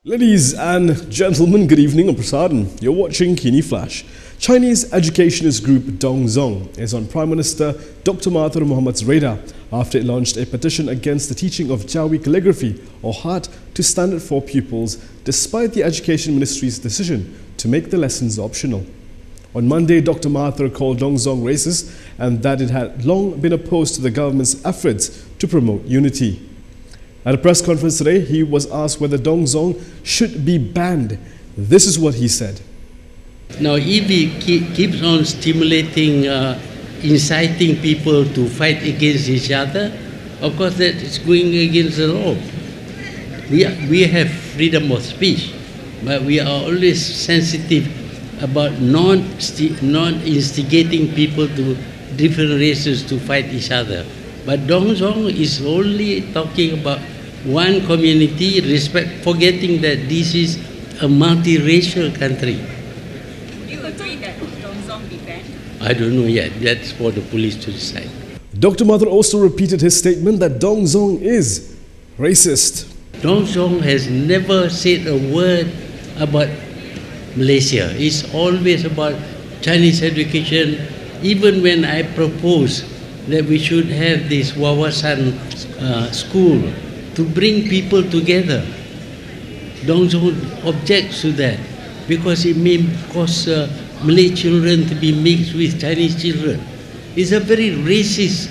Ladies and gentlemen, good evening. I'm Prasadan. You're watching KiniFlash. Chinese educationist group Dong Zong is on Prime Minister Dr Mahathir Mohamad's radar after it launched a petition against the teaching of Jawi calligraphy or Khat to standard for pupils, despite the Education Ministry's decision to make the lessons optional. On Monday, Dr Mahathir called Dong Zong racist and that it had long been opposed to the government's efforts to promote unity. At a press conference today, he was asked whether Dong Zong should be banned. This is what he said. Now, if he keeps on stimulating, inciting people to fight against each other, of course that is going against the law. We have freedom of speech, but we are always sensitive about not instigating people to different races to fight each other. But Dong Zong is only talking about one community, forgetting that this is a multiracial country. Do you agree that Dong Zong be banned? I don't know yet. That's for the police to decide. Dr Mahathir also repeated his statement that Dong Zong is racist. Dong Zong has never said a word about Malaysia. It's always about Chinese education. Even when I propose that we should have this Wawasan school to bring people together, Dong Zong objects to that because it may cause Malay children to be mixed with Chinese children. It's a very racist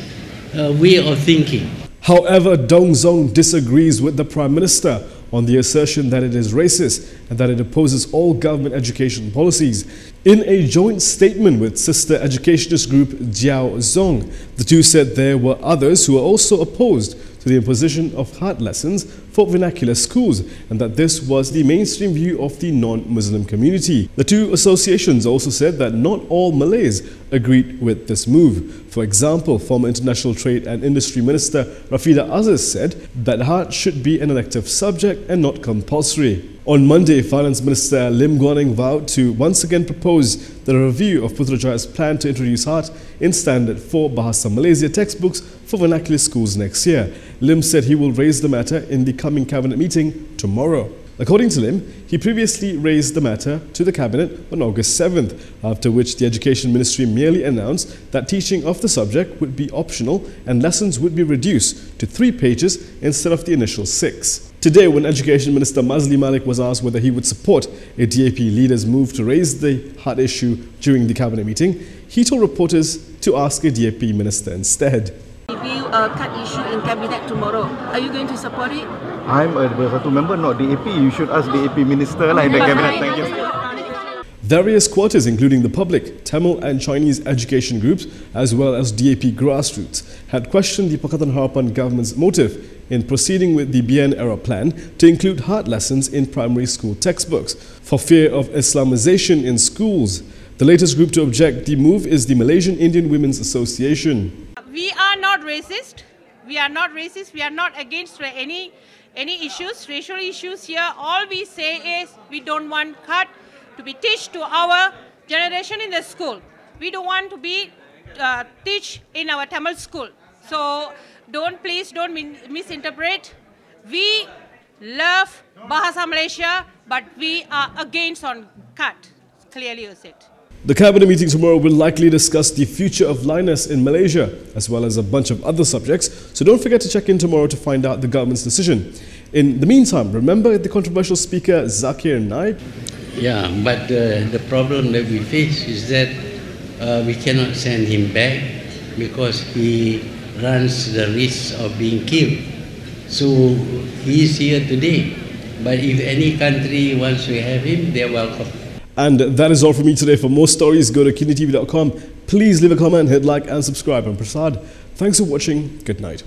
way of thinking. However, Dong Zong disagrees with the Prime Minister on the assertion that it is racist and that it opposes all government education policies. In a joint statement with sister educationist group Zong, the two said there were others who were also opposed to the imposition of Khat lessons for vernacular schools and that this was the mainstream view of the non-Muslim community. The two associations also said that not all Malays agreed with this move. For example, former International Trade and Industry Minister Rafida Aziz said that Khat should be an elective subject and not compulsory. On Monday, Finance Minister Lim Guan Eng vowed to once again propose the review of Putrajaya's plan to introduce Khat in standard for Bahasa Malaysia textbooks for vernacular schools next year. Lim said he will raise the matter in the coming cabinet meeting tomorrow. According to Lim, he previously raised the matter to the cabinet on August 7th, after which the Education Ministry merely announced that teaching of the subject would be optional and lessons would be reduced to 3 pages instead of the initial 6. Today, when Education Minister Mazli Malik was asked whether he would support a DAP leader's move to raise the Khat issue during the cabinet meeting, he told reporters to ask a DAP minister instead. Review a Khat issue in cabinet tomorrow. Are you going to support it? I'm a Bersatu member, not DAP. You should ask DAP minister like the cabinet. Thank you. Various quarters, including the public, Tamil and Chinese education groups, as well as DAP grassroots, had questioned the Pakatan Harapan government's motive in proceeding with the BN-era plan to include Khat lessons in primary school textbooks for fear of Islamization in schools. The latest group to object the move is the Malaysian Indian Women's Association. We are not racist. We are not racist. We are not against any issues, racial issues here. All we say is we don't want Khat to be taught to our generation in the school. We don't want to be teach in our Tamil school. So please don't misinterpret. We love Bahasa Malaysia, but we are against on Khat. Clearly you said. The cabinet meeting tomorrow will likely discuss the future of blindness in Malaysia, as well as a bunch of other subjects. So don't forget to check in tomorrow to find out the government's decision. In the meantime, remember the controversial speaker Zakir Naik? Yeah, but the problem that we face is that we cannot send him back because he runs the risk of being killed. So he is here today. But if any country wants to have him, they are welcome. And that is all from me today. For more stories, go to KiniTV.com. Please leave a comment, hit like and subscribe. I'm Prasad. Thanks for watching. Good night.